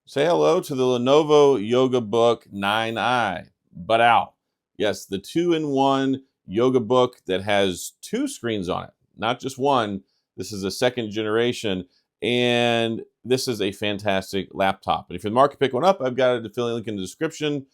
Say hello to the Lenovo Yoga Book 9i. But ow. Yes, the two-in-one yoga book that has two screens on it, not just one. This is a second generation, and this is a fantastic laptop. And if you're in the market, pick one up. I've got a affiliate link in the description.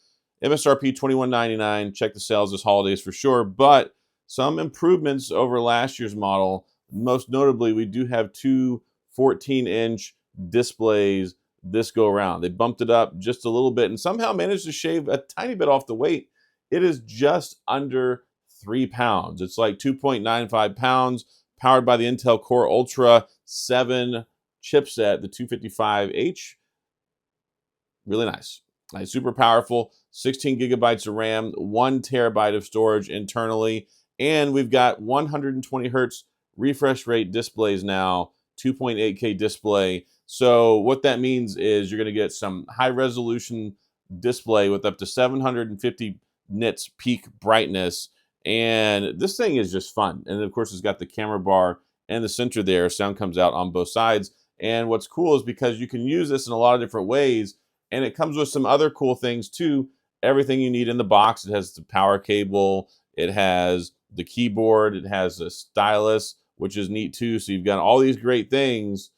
MSRP $21.99. Check the sales this holidays for sure. But some improvements over last year's model. Most notably, we do have two 14-inch displays this go around. They bumped it up just a little bit and somehow managed to shave a tiny bit off the weight. It is just under 3 pounds. It's like 2.95 pounds, powered by the Intel Core Ultra 7 chipset, the 255H. Really nice. Nice, super powerful, 16 gigabytes of RAM, 1 terabyte of storage internally, and we've got 120 hertz refresh rate displays now, 2.8K display. So what that means is you're going to get some high resolution display with up to 750 nits peak brightness. And this thing is just fun. And of course, it's got the camera bar and the center there. Sound comes out on both sides. And what's cool is because you can use this in a lot of different ways. And it comes with some other cool things too. Everything you need in the box. It has the power cable. It has the keyboard. It has a stylus, which is neat too. So you've got all these great things.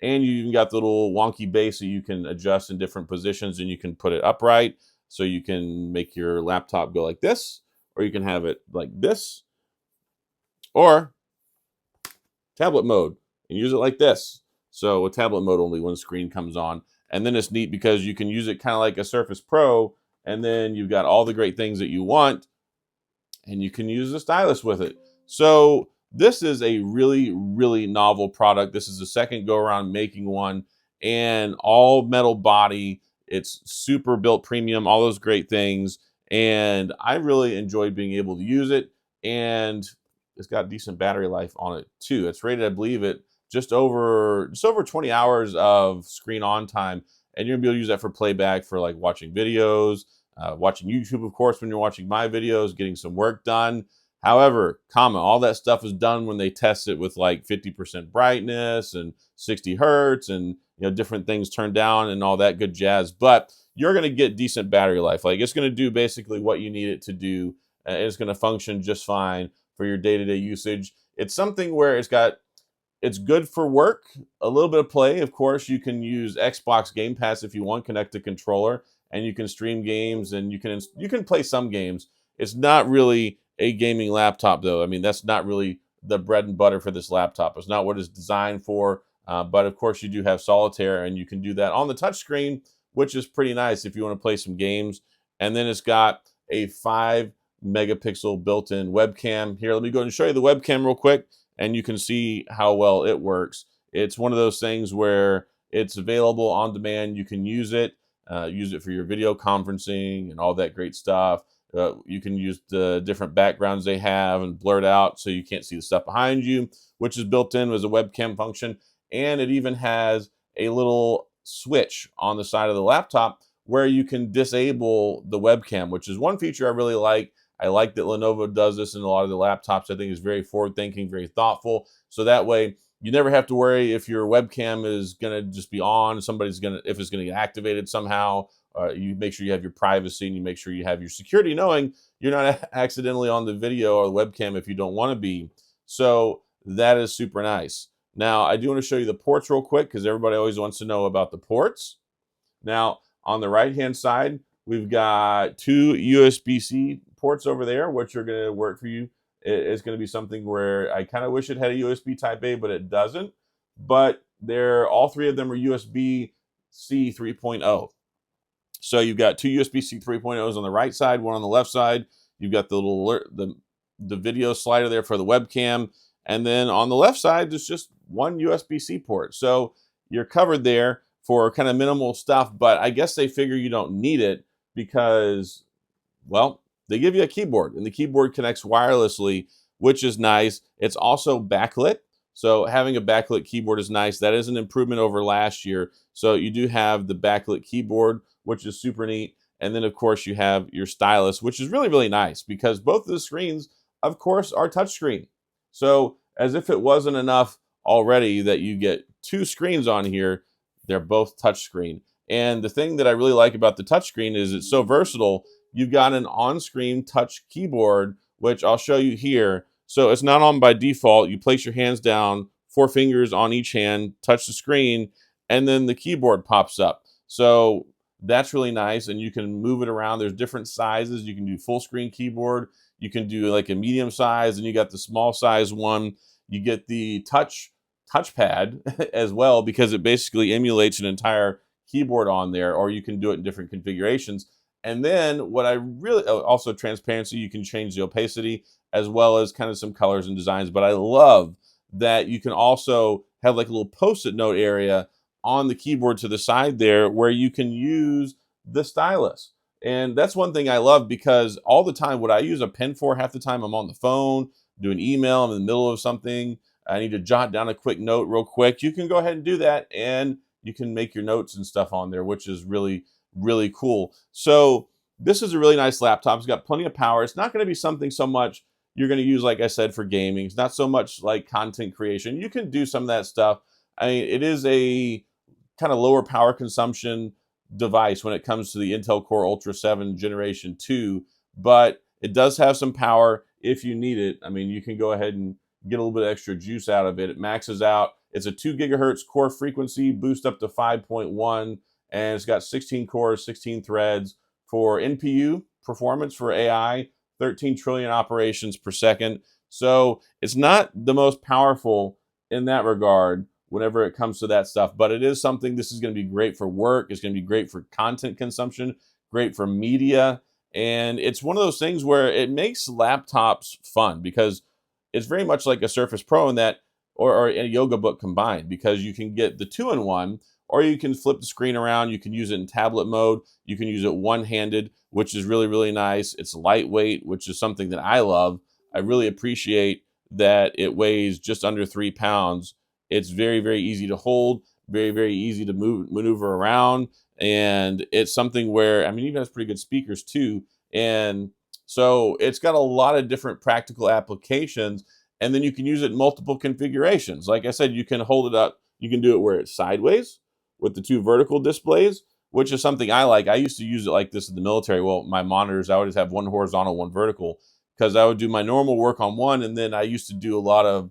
And you even got the little wonky base that you can adjust in different positions, and you can put it upright. So you can make your laptop go like this, or you can have it like this, or tablet mode and use it like this. So with tablet mode, only one screen comes on. And then it's neat because you can use it kind of like a Surface Pro, and then you've got all the great things that you want, and you can use the stylus with it. So this is a really, really novel product. This is the second go around making one, and all metal body. It's super built premium, all those great things. And I really enjoyed being able to use it. And it's got decent battery life on it too. It's rated, I believe, at just over 20 hours of screen on time. And you're gonna be able to use that for playback for like watching videos, watching YouTube, of course, when you're watching my videos, getting some work done. However, all that stuff is done when they test it with like 50% brightness and 60 hertz and different things turned down and all that good jazz. But you're going to get decent battery life. Like it's going to do basically what you need it to do. And it's going to function just fine for your day-to-day usage. It's something where it's good for work, a little bit of play. Of course, you can use Xbox Game Pass if you want, connect a controller, and you can stream games and you can play some games. It's not really a gaming laptop, though. I mean, that's not really the bread and butter for this laptop. It's not what it's designed for. But of course, you do have solitaire, and you can do that on the touchscreen, which is pretty nice if you want to play some games. And then it's got a 5 megapixel built-in webcam. Here, let me go ahead and show you the webcam real quick, and you can see how well it works. It's one of those things where it's available on demand. You can use it for your video conferencing and all that great stuff. You can use the different backgrounds they have and blur it out so you can't see the stuff behind you, which is built in as a webcam function. And it even has a little switch on the side of the laptop where you can disable the webcam, which is one feature I really like. I like that Lenovo does this in a lot of the laptops. I think it's very forward-thinking, very thoughtful. So that way, you never have to worry if your webcam is going to just be on, if it's going to get activated somehow. You make sure you have your privacy, and you make sure you have your security, knowing you're not accidentally on the video or the webcam if you don't want to be. So that is super nice. Now, I do want to show you the ports real quick because everybody always wants to know about the ports. Now, on the right-hand side, we've got 2 USB-C ports over there, which are going to work for you. It's going to be something where I kind of wish it had a USB Type A, but it doesn't. But all 3 of them are USB-C 3.0. So you've got 2 USB-C 3.0s on the right side, one on the left side. You've got the little the video slider there for the webcam. And then on the left side, there's just one USB-C port. So you're covered there for kind of minimal stuff, but I guess they figure you don't need it because, well, they give you a keyboard, and the keyboard connects wirelessly, which is nice. It's also backlit. So having a backlit keyboard is nice. That is an improvement over last year. So you do have the backlit keyboard, which is super neat. And then, of course, you have your stylus, which is really, really nice because both of the screens, of course, are touchscreen. So as if it wasn't enough already that you get 2 screens on here, they're both touchscreen. And the thing that I really like about the touchscreen is it's so versatile. You've got an on-screen touch keyboard, which I'll show you here. So it's not on by default. You place your hands down, 4 fingers on each hand, touch the screen, and then the keyboard pops up. So that's really nice, and you can move it around. There's different sizes. You can do full screen keyboard. You can do like a medium size, and you got the small size one. You get the touchpad as well, because it basically emulates an entire keyboard on there, or you can do it in different configurations. And then what I really also transparency, you can change the opacity as well as kind of some colors and designs. But I love that you can also have like a little post-it note area on the keyboard to the side there where you can use the stylus. And that's one thing I love, because all the time, what I use a pen for half the time, I'm on the phone, doing email, I'm in the middle of something, I need to jot down a quick note real quick. You can go ahead and do that, and you can make your notes and stuff on there, which is really, really cool. So this is a really nice laptop. It's got plenty of power. It's not going to be something so much you're going to use, like I said, for gaming. It's not so much like content creation. You can do some of that stuff. I mean, it is a kind of lower power consumption device when it comes to the Intel Core Ultra 7 Generation 2, but it does have some power if you need it. I mean, you can go ahead and get a little bit extra juice out of it. It maxes out. It's a 2 gigahertz core frequency, boost up to 5.1, and it's got 16 cores, 16 threads for NPU performance for AI, 13 trillion operations per second. So it's not the most powerful in that regard whenever it comes to that stuff, but it is something. This is going to be great for work. It's going to be great for content consumption, great for media. And it's one of those things where it makes laptops fun, because it's very much like a Surface Pro in that, or a Yoga Book combined, because you can get the two-in-one, or you can flip the screen around. You can use it in tablet mode. You can use it one-handed, which is really, really nice. It's lightweight, which is something that I love. I really appreciate that it weighs just under 3 pounds. It's very, very easy to hold, very, very easy to maneuver around. And it's something where, I mean, even has pretty good speakers too. And so it's got a lot of different practical applications. And then you can use it in multiple configurations. Like I said, you can hold it up. You can do it where it's sideways with the 2 vertical displays, which is something I like. I used to use it like this in the military. Well, my monitors, I would just have one horizontal, one vertical, because I would do my normal work on one. And then I used to do a lot of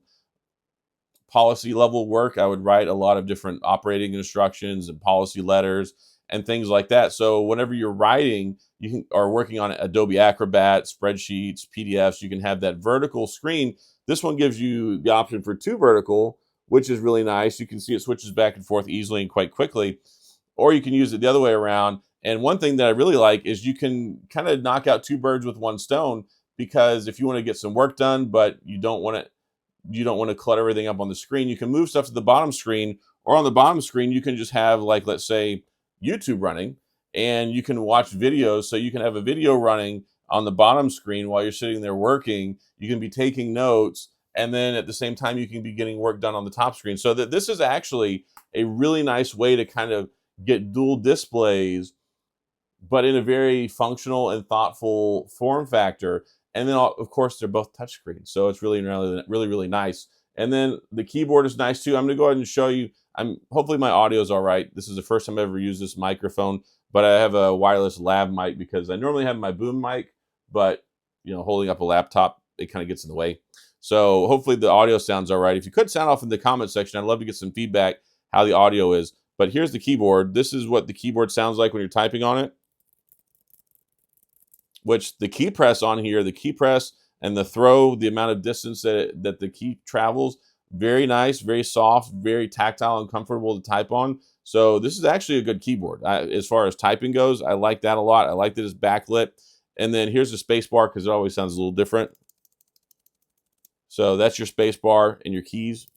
policy level work. I would write a lot of different operating instructions and policy letters and things like that. So whenever you're writing, you can, or working on Adobe Acrobat, spreadsheets, PDFs, you can have that vertical screen. This one gives you the option for 2 vertical, which is really nice. You can see it switches back and forth easily and quite quickly, or you can use it the other way around. And one thing that I really like is you can kind of knock out 2 birds with 1 stone, because if you want to get some work done, but you don't want to clutter everything up on the screen, you can move stuff to the bottom screen, or on the bottom screen, you can just have, like, let's say YouTube running, and you can watch videos. So you can have a video running on the bottom screen while you're sitting there working. You can be taking notes, and then at the same time, you can be getting work done on the top screen. So that this is actually a really nice way to kind of get dual displays, but in a very functional and thoughtful form factor. And then, of course, they're both touchscreens, so it's really, really, really, really nice. And then the keyboard is nice too. I'm going to go ahead and show you. Hopefully my audio is all right. This is the first time I've ever used this microphone, but I have a wireless lav mic, because I normally have my boom mic, but holding up a laptop, it kind of gets in the way. So hopefully the audio sounds all right. If you could sound off in the comment section, I'd love to get some feedback how the audio is. But here's the keyboard. This is what the keyboard sounds like when you're typing on it. Which the key press on here, the key press and the throw, the amount of distance that the key travels, very nice, very soft, very tactile and comfortable to type on. So this is actually a good keyboard. As far as typing goes, I like that a lot. I like that it's backlit. And then here's the space bar, because it always sounds a little different. So that's your space bar and your keys.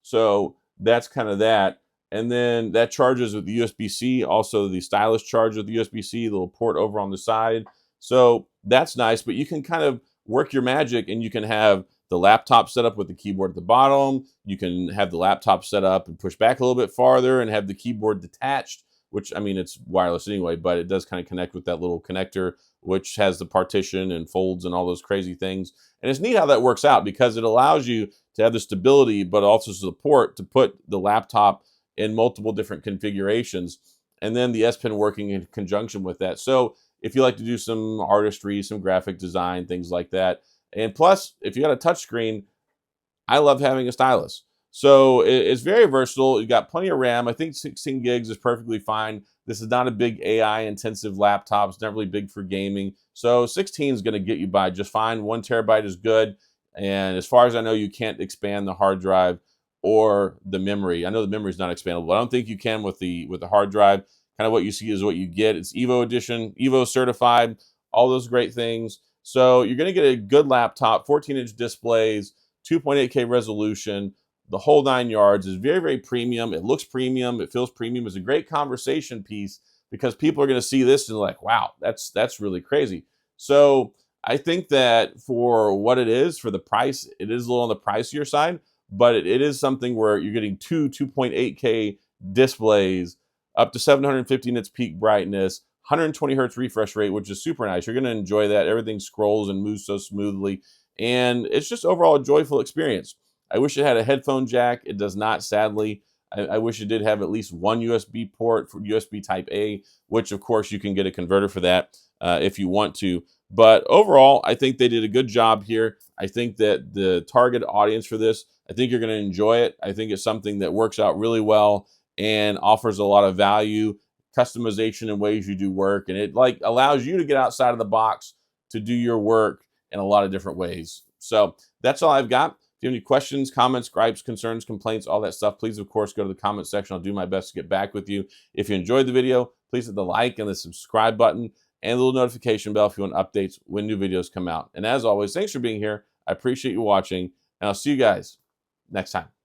So that's kind of that. And then that charges with the USB-C. Also, the stylus charges with the USB-C, the little port over on the side. So that's nice, but you can kind of work your magic, and you can have the laptop set up with the keyboard at the bottom. You can have the laptop set up and push back a little bit farther and have the keyboard detached, which, I mean, it's wireless anyway, but it does kind of connect with that little connector, which has the partition and folds and all those crazy things. And it's neat how that works out, because it allows you to have the stability, but also support to put the laptop in multiple different configurations. And then the S Pen working in conjunction with that. So if you like to do some artistry, some graphic design, things like that. And plus, if you got a touch screen, I love having a stylus. So it's very versatile. You got plenty of RAM. I think 16 gigs is perfectly fine. This is not a big AI intensive laptop. It's not really big for gaming. So 16 is going to get you by just fine. 1 TB is good. And as far as I know, you can't expand the hard drive or the memory. I know the memory is not expandable, but I don't think you can with the hard drive. Kind of what you see is what you get. It's Evo edition, Evo certified, all those great things. So you're going to get a good laptop, 14-inch displays, 2.8K resolution, the whole 9 yards. Is very, very premium. It looks premium. It feels premium. It's a great conversation piece because people are going to see this and like, wow, that's really crazy. So I think that for what it is, for the price, it is a little on the pricier side, but it is something where you're getting two 2.8K displays, up to 750 nits peak brightness, 120 hertz refresh rate, which is super nice. You're going to enjoy that. Everything scrolls and moves so smoothly. And it's just overall a joyful experience. I wish it had a headphone jack. It does not, sadly. I wish it did have at least one USB port for USB Type A, which of course you can get a converter for that if you want to. But overall, I think they did a good job here. I think that the target audience for this, I think you're going to enjoy it. I think it's something that works out really well and offers a lot of value, customization in ways you do work, and it like allows you to get outside of the box to do your work in a lot of different ways. So that's all I've got. If you have any questions, comments, gripes, concerns, complaints, all that stuff, please, of course, go to the comment section. I'll do my best to get back with you. If you enjoyed the video, please hit the like and the subscribe button and the little notification bell if you want updates when new videos come out. And as always, thanks for being here. I appreciate you watching, and I'll see you guys next time.